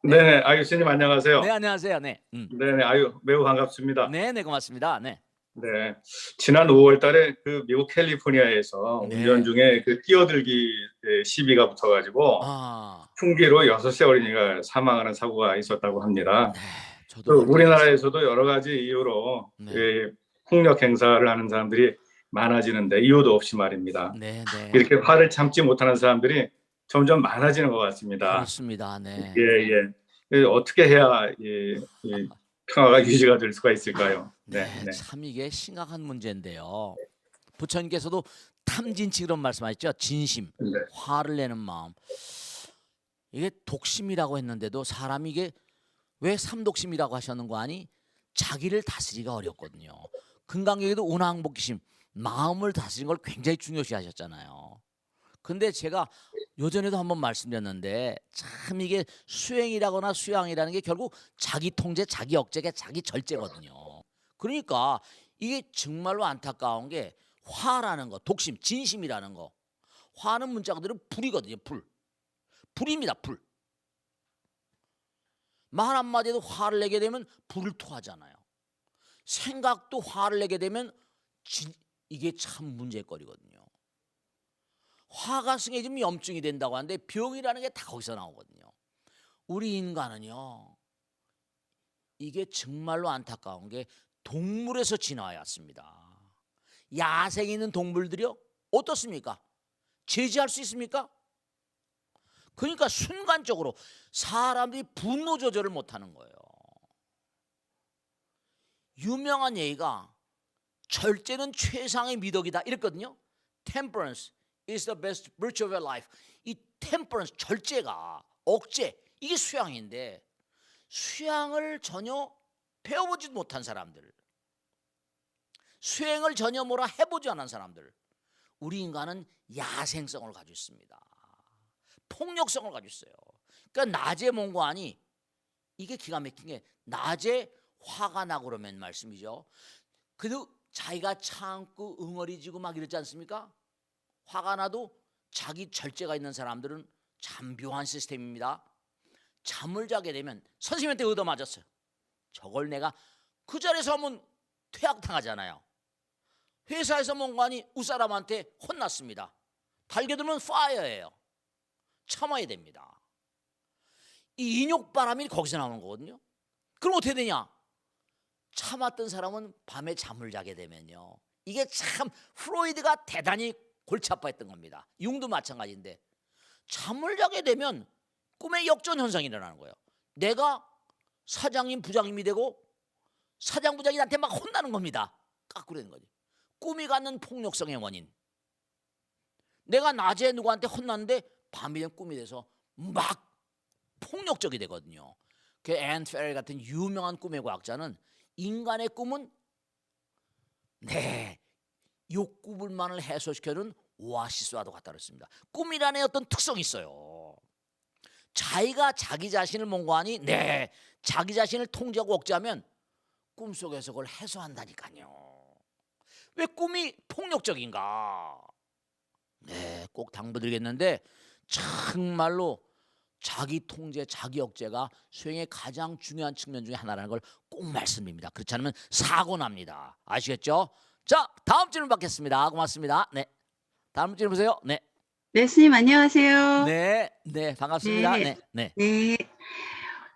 네. 네네. 아유, 스님 네, 안녕하세요. 안녕하세요. 네. 네네. 아유, 매우 반갑습니다. 네, 네, 고맙습니다. 네. 네. 지난 5월 달에 그 미국 캘리포니아에서 운전 네. 중에 그 뛰어들기 시비가 붙어가지고 아. 흉기로 6세 어린이가 사망하는 사고가 있었다고 합니다. 네. 저도 그 그때 봤어요. 우리나라에서도 여러 가지 이유로 네. 폭력 행사를 하는 사람들이 많아지는데 이유도 없이 말입니다. 네, 네. 이렇게 화를 참지 못하는 사람들이 점점 많아지는 것 같습니다. 그렇습니다. 예, 네. 예. 어떻게 해야 평화가 유지가 될 수가 있을까요? 네, 네, 네, 참 이게 심각한 문제인데요. 부처님께서도 탐진치 그런 말씀하셨죠. 진심, 네, 화를 내는 마음. 이게 독심이라고 했는데도 사람이 이게 왜 삼독심이라고 하셨는 거 아니? 자기를 다스리기가 어렵거든요. 금강경에도 운항복기심, 마음을 다스리는 걸 굉장히 중요시 하셨잖아요. 근데 제가 요전에도 한번 말씀드렸는데 참 이게 수행이라거나 수양이라는 게 결국 자기 통제, 자기 억제가 자기 절제거든요. 그러니까 이게 정말로 안타까운 게 화라는 거, 독심, 진심이라는 거. 화는 문자 그대로 불이거든요. 불. 불입니다. 불. 말 한마디에도 화를 내게 되면 불을 토하잖아요. 생각도 화를 내게 되면 이게 참 문제거리거든요. 화가 승해지면 염증이 된다고 하는데 병이라는 게 다 거기서 나오거든요. 우리 인간은요, 이게 정말로 안타까운 게 동물에서 진화해 왔습니다. 야생에 있는 동물들이요, 어떻습니까? 제지할 수 있습니까? 그러니까 순간적으로 사람들이 분노 조절을 못하는 거예요. 유명한 얘기가 절제는 최상의 미덕이다 이랬거든요. Temperance is the best virtue of your life. 이 temperance, 절제가 억제, 이게 수양인데 수양을 전혀 배워보지 못한 사람들, 수행을 전혀 뭐라 해보지 않은 사람들, 우리 인간은 야생성을 가지고 있습니다. 폭력성을 가지고 있어요. 그러니까 낮에 몽고하니 이게 기가 막힌 게 낮에 화가 나고 그러면 말씀이죠. 그래도 자기가 참고 응어리지고 막 이러지 않습니까? 화가 나도 자기 절제가 있는 사람들은 참 묘한 시스템입니다. 잠을 자게 되면 선생님한테 얻어맞았어요. 저걸 내가 그 자리에서 하면 퇴학당하잖아요. 회사에서 뭔가니 윗사람한테 혼났습니다. 달게 되면 파이어예요. 참아야 됩니다. 이 인욕바람이 거기서 나오는 거거든요. 그럼 어떻게 되냐? 참았던 사람은 밤에 잠을 자게 되면요, 이게 참 프로이드가 대단히 골치 아파했던 겁니다. 융도 마찬가지인데 잠을 자게 되면 꿈에 역전 현상이 일어나는 거예요. 내가 사장님 부장님이 되고 사장 부장이 나한테 막 혼나는 겁니다. 까꾸로 된 거지. 꿈이 갖는 폭력성의 원인. 내가 낮에 누구한테 혼났는데 밤이 되면 꿈이 돼서 막 폭력적이 되거든요. 그 앤 페리 같은 유명한 꿈의 과학자는 인간의 꿈은 욕구불만을 해소시켜주는 오아시스와도 같다 그랬습니다. 꿈이라는 어떤 특성이 있어요. 자기가 자기 자신을 몽고하니 자기 자신을 통제하고 억제하면 꿈속에서 그걸 해소한다니까요. 왜 꿈이 폭력적인가? 꼭 당부드리겠는데 정말로 자기 통제, 자기 억제가 수행의 가장 중요한 측면 중에 하나라는 걸 꼭 말씀드립니다. 그렇지 않으면 사고 납니다. 아시겠죠? 자, 다음 질문 받겠습니다. 고맙습니다. 네, 다음 질문 보세요. 네, 네, 스님 안녕하세요. 네, 네, 반갑습니다. 네, 네, 네, 네.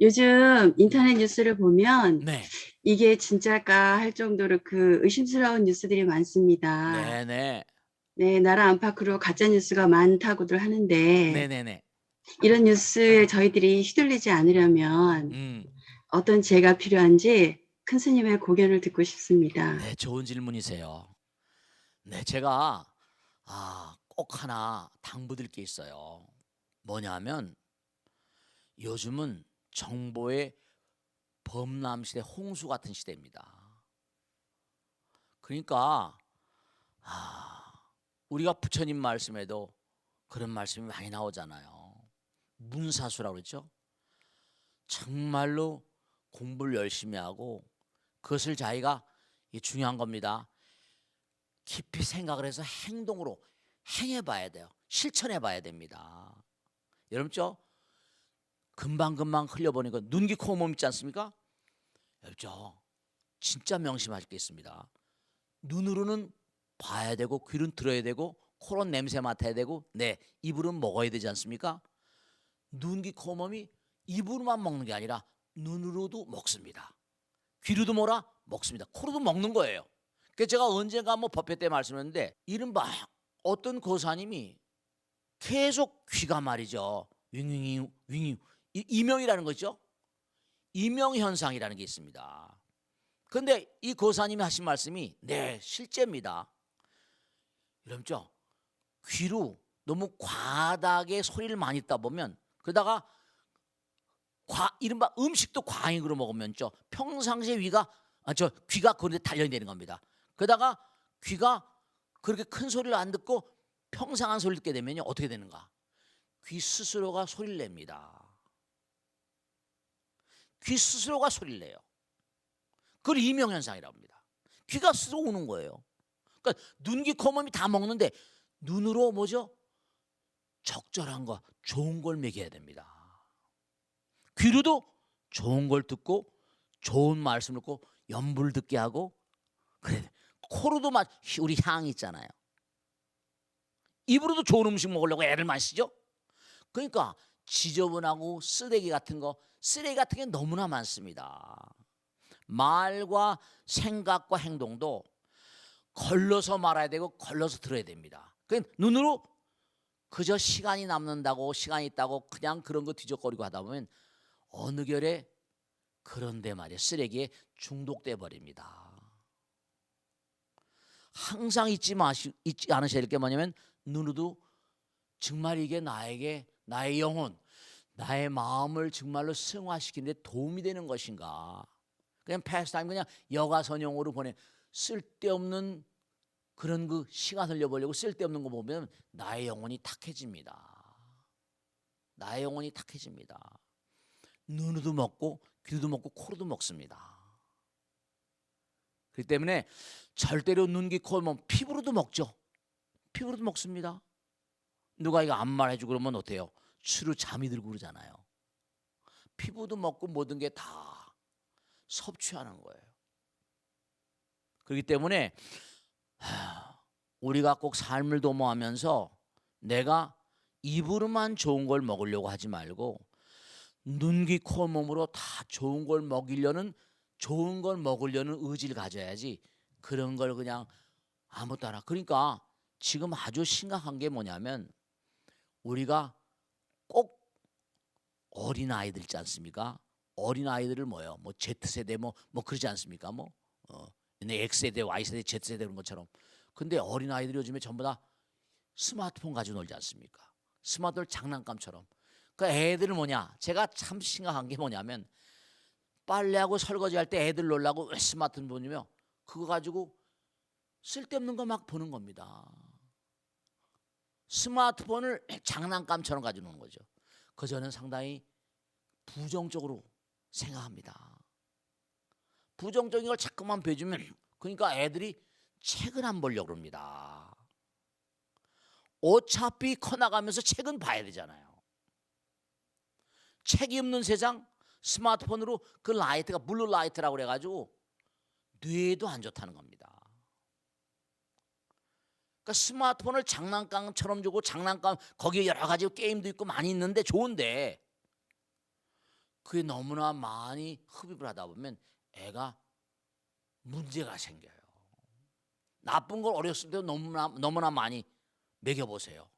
요즘 인터넷 뉴스를 보면 네, 이게 진짜일까 할 정도로 그 의심스러운 뉴스들이 많습니다. 네, 네, 네, 나라 안팎으로 가짜 뉴스가 많다고들 하는데 네, 네, 네. 이런 뉴스에 저희들이 휘둘리지 않으려면 음, 어떤 제가 필요한지 큰 스님의 고견을 듣고 싶습니다. 네, 좋은 질문이세요. 네, 제가 꼭 하나 당부드릴 게 있어요. 뭐냐면 요즘은 정보의 범람 시대, 홍수 같은 시대입니다. 그러니까 우리가 부처님 말씀에도 그런 말씀이 많이 나오잖아요. 문사수라고 그랬죠. 정말로 공부를 열심히 하고 그것을 자기가, 이게 중요한 겁니다, 깊이 생각을 해서 행동으로 행해봐야 돼요. 실천해봐야 됩니다. 여러분, 금방금방 흘려보니까 눈, 귀, 코, 몸 있지 않습니까? 여죠. 진짜 명심하실 게 있습니다. 눈으로는 봐야 되고, 귀는 들어야 되고, 코로 냄새 맡아야 되고, 네, 입으로는 먹어야 되지 않습니까? 눈, 귀, 코, 몸이 입으로만 먹는 게 아니라 눈으로도 먹습니다. 귀로도 뭐라? 먹습니다. 코로도 먹는 거예요. 그래서 제가 언젠가 뭐 법회 때 말씀했는데, 이른바 어떤 고사님이 계속 귀가 말이죠. 윙윙 윙윙 이명이라는 거죠. 이명 현상이라는 게 있습니다. 그런데 이 고사님이 하신 말씀이 네, 실제입니다. 여러분죠. 귀로 너무 과다하게 소리를 많이 듣다 보면 그러다가 이른바 음식도 과잉으로 먹으면죠. 평상시에 귀가 그런데 단련되는 겁니다. 그러다가 귀가 그렇게 큰 소리를 안 듣고 평상한 소리를 듣게 되면요. 어떻게 되는가? 귀 스스로가 소리를 냅니다. 귀 스스로가 소리를 내요. 그걸 이명현상이라고 합니다. 귀가 스스로 우는 거예요. 그러니까 눈, 귀, 코, 몸이 다 먹는데 눈으로 뭐죠? 적절한 거, 좋은 걸 먹여야 됩니다. 귀로도 좋은 걸 듣고 좋은 말씀을 듣고 연불 듣게 하고 그래. 코로도 우리 향이 있잖아요. 입으로도 좋은 음식 먹으려고 애를 많이 쓰죠. 그러니까 지저분하고 쓰레기 같은 게 너무나 많습니다. 말과 생각과 행동도 걸러서 말아야 되고 걸러서 들어야 됩니다. 그러니까 눈으로 그저 시간이 남는다고 시간이 있다고 그냥 그런 거 뒤적거리고 하다 보면 어느 결에 그런데 말이에요. 쓰레기에 중독돼 버립니다. 항상 잊지 않으셔야 될 게 뭐냐면 눈으로도 정말 이게 나에게 나의 영혼, 나의 마음을 정말로 승화시키는 데 도움이 되는 것인가. 그냥 패스타임 그냥 여가선용으로 보내 쓸데없는 그런 그 시간 흘려보려고 쓸데없는 거 보면 나의 영혼이 탁해집니다. 나의 영혼이 탁해집니다. 눈으로도 먹고 귀로도 먹고 코로도 먹습니다. 그렇기 때문에 절대로 눈, 귀, 코, 몸 피부로도 먹죠. 피부로도 먹습니다. 누가 이거 안 말해주고 그러면 어때요? 추루 잠이 들고 그러잖아요. 피부도 먹고 모든 게 다 섭취하는 거예요. 그렇기 때문에 우리가 꼭 삶을 도모하면서 내가 입으로만 좋은 걸 먹으려고 하지 말고 눈, 귀, 코, 몸으로 다 좋은 걸 먹으려는 의지를 가져야지 그런 걸 그냥 아무 따라. 그러니까 지금 아주 심각한 게 뭐냐면 우리가 꼭 어린아이들 있지 않습니까? 어린아이들을 뭐요? 뭐 Z세대 뭐 그러지 않습니까? X세대, Y세대, Z세대 그런 것처럼. 근데 어린아이들이 요즘에 전부 다 스마트폰 가지고 놀지 않습니까? 스마트폰 장난감처럼. 그 애들은 뭐냐? 제가 참 심각한 게 뭐냐면 빨래하고 설거지할 때 애들 놀라고 스마트폰 보냐면 그거 가지고 쓸데없는 거 막 보는 겁니다. 스마트폰을 장난감처럼 가지고 노는 거죠. 그 저는 상당히 부정적으로 생각합니다. 부정적인 걸 자꾸만 배주면 그러니까 애들이 책을 안 보려고 합니다. 어차피 커나가면서 책은 봐야 되잖아요. 책이 없는 세상 스마트폰으로 그 라이트가 블루 라이트라고 그래가지고 뇌에도 안 좋다는 겁니다. 그러니까 스마트폰을 장난감처럼 주고 장난감 거기에 여러 가지 게임도 있고 많이 있는데 좋은데 그게 너무나 많이 흡입을 하다 보면 애가 문제가 생겨요. 나쁜 걸 어렸을 때 너무나 많이 먹여보세요.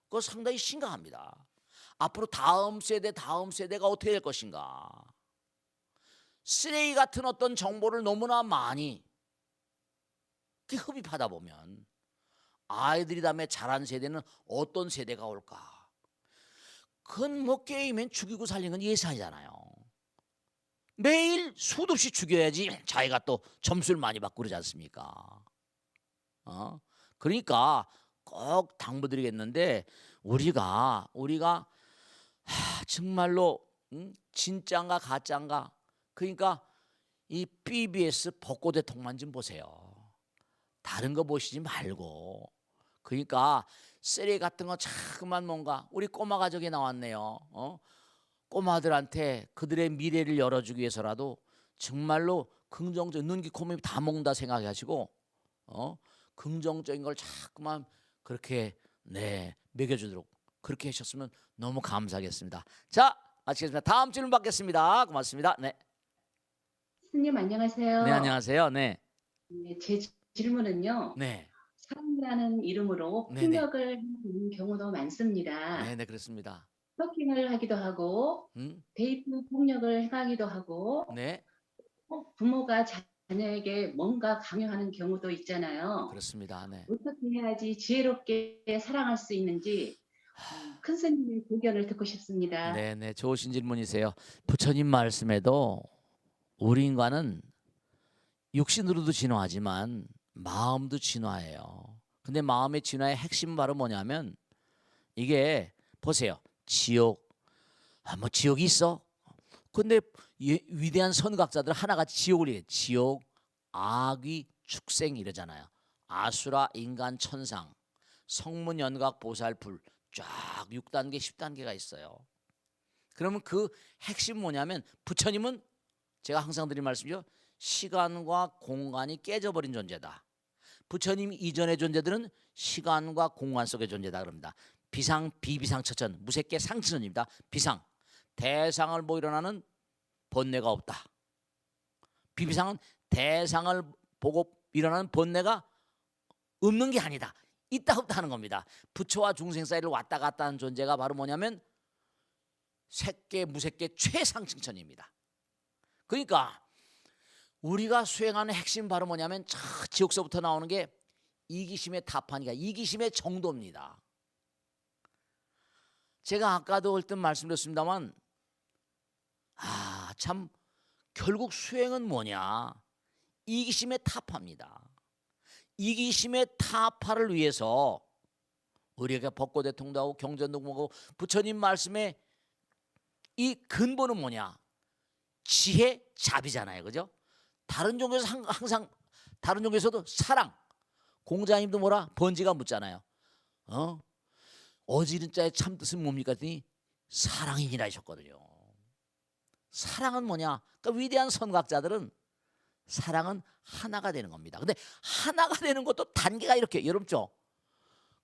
그거 상당히 심각합니다. 앞으로 다음 세대가 어떻게 될 것인가. 쓰레기 같은 어떤 정보를 너무나 많이 흡입하다 보면 아이들이 다음에 자란 세대는 어떤 세대가 올까. 그건 뭐 게임엔 죽이고 살리는 건 예산이잖아요. 매일 수도 없이 죽여야지 자기가 또 점수를 많이 받고 그러지 않습니까? 그러니까 꼭 당부드리겠는데 우리가 정말로 진짠가 가짠가. 그러니까 이 BBS 벚꽃 대통만 좀 보세요. 다른 거 보시지 말고. 그러니까 쓰레기 같은 거 자꾸만 뭔가 우리 꼬마 가족이 나왔네요. 꼬마들한테 그들의 미래를 열어주기 위해서라도 정말로 긍정적 눈, 귀, 코, 몸이 다 먹는다 생각하시고 긍정적인 걸 자꾸만 그렇게 먹여주도록 그렇게 하셨으면 너무 감사하겠습니다. 자, 마치겠습니다. 다음 질문 받겠습니다. 고맙습니다. 네, 스님 안녕하세요. 네 안녕하세요. 네, 네, 제 질문은요. 네, 사랑이라는 이름으로 네네. 폭력을 하는 경우도 많습니다. 네, 네 그렇습니다. 스토킹을 하기도 하고 데이트 폭력을 행하기도 하고 네, 부모가 자녀에게 뭔가 강요하는 경우도 있잖아요. 그렇습니다. 네. 어떻게 해야지 지혜롭게 사랑할 수 있는지 큰 스님의 의견을 듣고 싶습니다. 네, 네, 좋으신 질문이세요. 부처님 말씀에도 우리 인간은 육신으로도 진화하지만 마음도 진화해요. 근데 마음의 진화의 핵심은 바로 뭐냐면 이게 보세요. 지옥, 뭐 지옥이 있어? 근데 위대한 선각자들 하나같이 지옥을 얘기해. 지옥, 악귀, 축생 이러잖아요. 아수라, 인간, 천상, 성문, 연각, 보살불 쫙 6단계, 10단계가 있어요. 그러면 그 핵심 뭐냐면 부처님은 제가 항상 드린 말씀이죠. 시간과 공간이 깨져버린 존재다. 부처님 이전의 존재들은 시간과 공간 속의 존재다 그럽니다. 비상, 비비상, 처천, 무색계, 상천입니다. 비상, 대상을 보고 일어나는 번뇌가 없다. 비비상은 대상을 보고 일어나는 번뇌가 없는 게 아니다. 있다 없다 하는 겁니다. 부처와 중생 사이를 왔다 갔다 하는 존재가 바로 뭐냐면 색계, 무색계, 최상층천입니다. 그러니까 우리가 수행하는 핵심 바로 뭐냐면 지옥서부터 나오는 게 이기심의 타판이가 이기심의 정도입니다. 제가 아까도 얼뜻 말씀드렸습니다만 참 결국 수행은 뭐냐? 이기심의 타파입니다. 이기심의 타파를 위해서 우리가 법고대통도 하고 경전도 하고 부처님 말씀에 이 근본은 뭐냐? 지혜, 자비잖아요. 그죠? 다른 종교에서 항상 다른 종교에서도 사랑, 공자님도 뭐라 번지가 묻잖아요. 어지른 자의 참 뜻은 뭡니까? 했더니 사랑이니라 하셨거든요. 사랑은 뭐냐? 그러니까 위대한 선각자들은 사랑은 하나가 되는 겁니다. 근데 하나가 되는 것도 단계가 이렇게 여러분죠.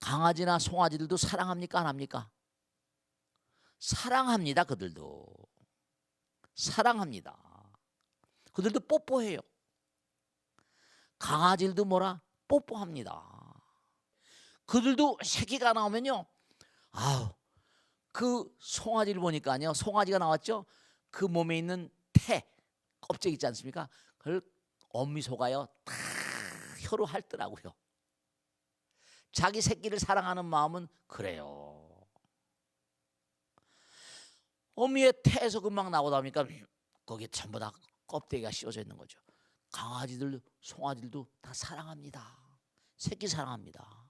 강아지나 송아지들도 사랑합니까? 안 합니까? 사랑합니다. 그들도 사랑합니다. 그들도 뽀뽀해요. 강아지들도 뭐라? 뽀뽀합니다. 그들도 새끼가 나오면요. 그 송아지를 보니까요. 송아지가 나왔죠. 그 몸에 있는 태 껍질 있지 않습니까? 그걸 엄미소가요 다 혀로 핥더라고요. 자기 새끼를 사랑하는 마음은 그래요. 어미의 태에서 금방 나오다 보니까 거기에 전부 다 껍데기가 씌워져 있는 거죠. 강아지들, 송아지들도 다 사랑합니다. 새끼 사랑합니다.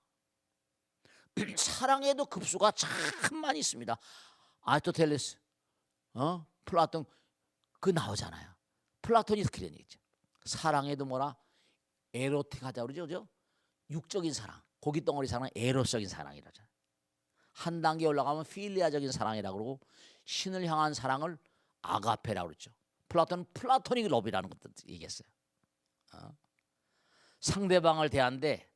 사랑에도 급수가 참 많이 있습니다. 아리스토텔레스, 플라톤 그 나오잖아요. 플라톤이 그런 얘기죠. 사랑에도 뭐라 에로틱하자 그러죠. 육적인 사랑, 고기 덩어리 사랑, 에로적인 사랑이라잖아요. 한 단계 올라가면 필리아적인 사랑이라고 그러고 신을 향한 사랑을 아가페라고 그러죠. 플라톤은 플라토닉 러브라는 것도 얘기했어요. 상대방을 대하는데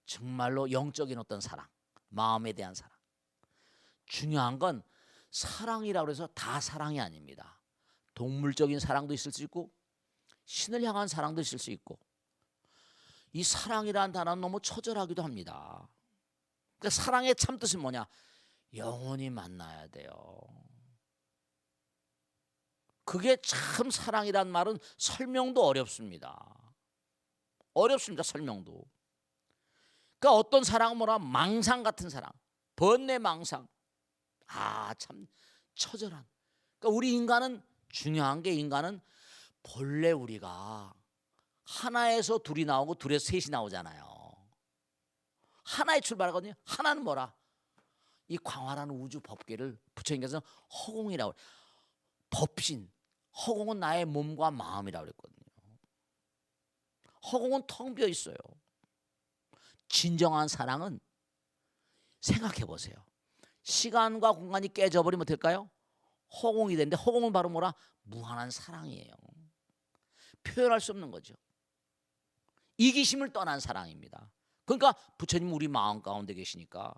정말로 영적인 어떤 사랑, 마음에 대한 사랑. 중요한 건 사랑이라고 해서 다 사랑이 아닙니다. 동물적인 사랑도 있을 수 있고 신을 향한 사랑도 있을 수 있고 이 사랑이라는 단어는 너무 처절하기도 합니다. 그러니까 사랑의 참뜻은 뭐냐? 영원히 만나야 돼요. 그게 참 사랑이란 말은 설명도 어렵습니다. 어렵습니다. 설명도. 그러니까 어떤 사랑은 뭐라 망상 같은 사랑, 번뇌 망상. 참 처절한. 그러니까 우리 인간은 중요한 게 인간은 본래 우리가 하나에서 둘이 나오고 둘에서 셋이 나오잖아요. 하나에 출발하거든요. 하나는 뭐라? 이 광활한 우주 법계를 부처님께서 허공이라고 해요. 법신. 허공은 나의 몸과 마음이라고 그랬거든요. 허공은 텅 비어 있어요. 진정한 사랑은 생각해 보세요. 시간과 공간이 깨져버리면 어떨까요? 허공이 되는데 허공은 바로 뭐라? 무한한 사랑이에요. 표현할 수 없는 거죠. 이기심을 떠난 사랑입니다. 그러니까 부처님 우리 마음 가운데 계시니까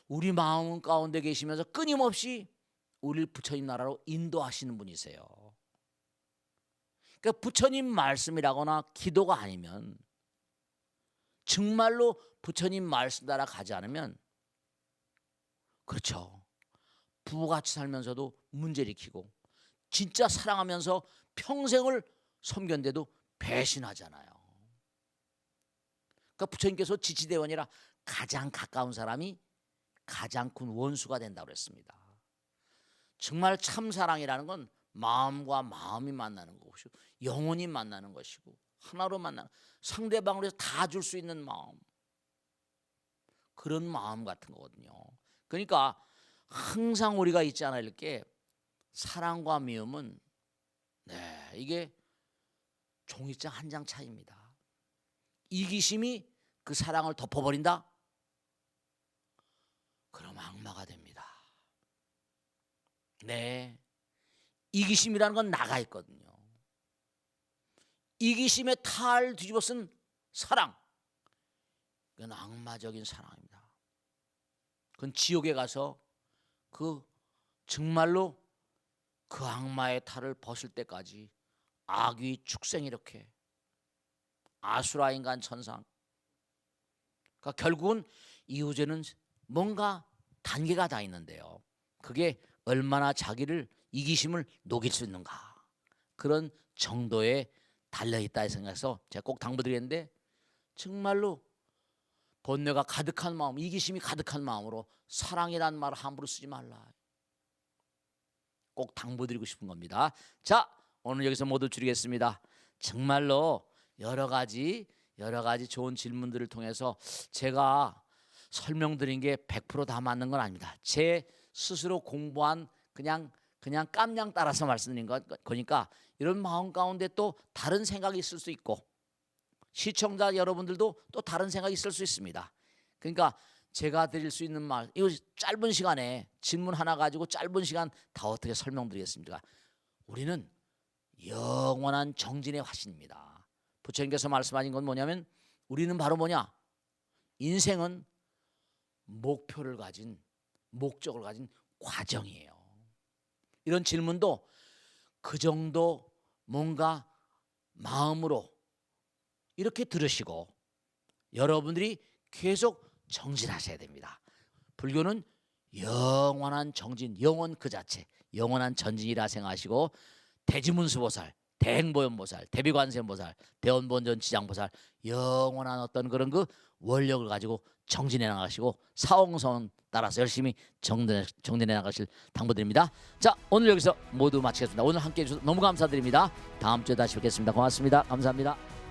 우리 마음 가운데 계시면서 끊임없이 우리를 부처님 나라로 인도하시는 분이세요. 그러니까 부처님 말씀이라거나 기도가 아니면, 정말로 부처님 말씀 따라 가지 않으면, 그렇죠, 부부같이 살면서도 문제 일으키고 진짜 사랑하면서 평생을 섬겼는데도 배신하잖아요. 그러니까 부처님께서 지지대원이라 가장 가까운 사람이 가장 큰 원수가 된다고 그랬습니다. 정말 참사랑이라는 건 마음과 마음이 만나는 것이고 영혼이 만나는 것이고 하나로 만나는, 상대방을 위해서 다 줄 수 있는 마음, 그런 마음 같은 거거든요. 그러니까 항상 우리가 잊지 않아야 할 게, 사랑과 미움은 이게 종이장 한 장 차이입니다. 이기심이 그 사랑을 덮어버린다? 그럼 악마가 됩니다. 이기심이라는 건 나가 있거든요. 이기심의 탈 뒤집어 쓴 사랑, 그건 악마적인 사랑입니다. 그건 지옥에 가서 정말로 그 악마의 탈을 벗을 때까지 악귀 축생, 이렇게 아수라 인간 천상. 그러니까 결국은 이후제는 뭔가 단계가 다 있는데요. 그게 얼마나 자기를, 이기심을 녹일 수 있는가, 그런 정도에 달려있다 생각해서 제가 꼭 당부드리는데, 정말로 번뇌가 가득한 마음, 이기심이 가득한 마음으로 사랑이라는 말을 함부로 쓰지 말라, 꼭 당부드리고 싶은 겁니다. 자, 오늘 여기서 모두 줄이겠습니다. 정말로 여러 가지 좋은 질문들을 통해서 제가 설명드린 게 100% 다 맞는 건 아닙니다. 제 스스로 공부한 그냥 깜냥 따라서 말씀드린 거니까, 이런 마음 가운데 또 다른 생각이 있을 수 있고, 시청자 여러분들도 또 다른 생각이 있을 수 있습니다. 그러니까 제가 드릴 수 있는 말, 이거 짧은 시간에 질문 하나 가지고 짧은 시간 다 어떻게 설명드리겠습니까? 우리는 영원한 정진의 화신입니다. 부처님께서 말씀하신 건 뭐냐면, 우리는 바로 뭐냐? 인생은 목표를 가진, 목적을 가진 과정이에요. 이런 질문도 그 정도 뭔가 마음으로 이렇게 들으시고 여러분들이 계속 정진하셔야 됩니다. 불교는 영원한 정진, 영원 그 자체, 영원한 전진이라 생각하시고, 대지문수보살, 대행보현보살, 대비관세음보살, 대원본전지장보살, 영원한 어떤 그런 그 원력을 가지고 정진해 나가시고 사홍선 따라서 열심히 정진해 나가실 당부드립니다. 자, 오늘 여기서 모두 마치겠습니다. 오늘 함께해 주셔서 너무 감사드립니다. 다음 주에 다시 뵙겠습니다. 고맙습니다. 감사합니다.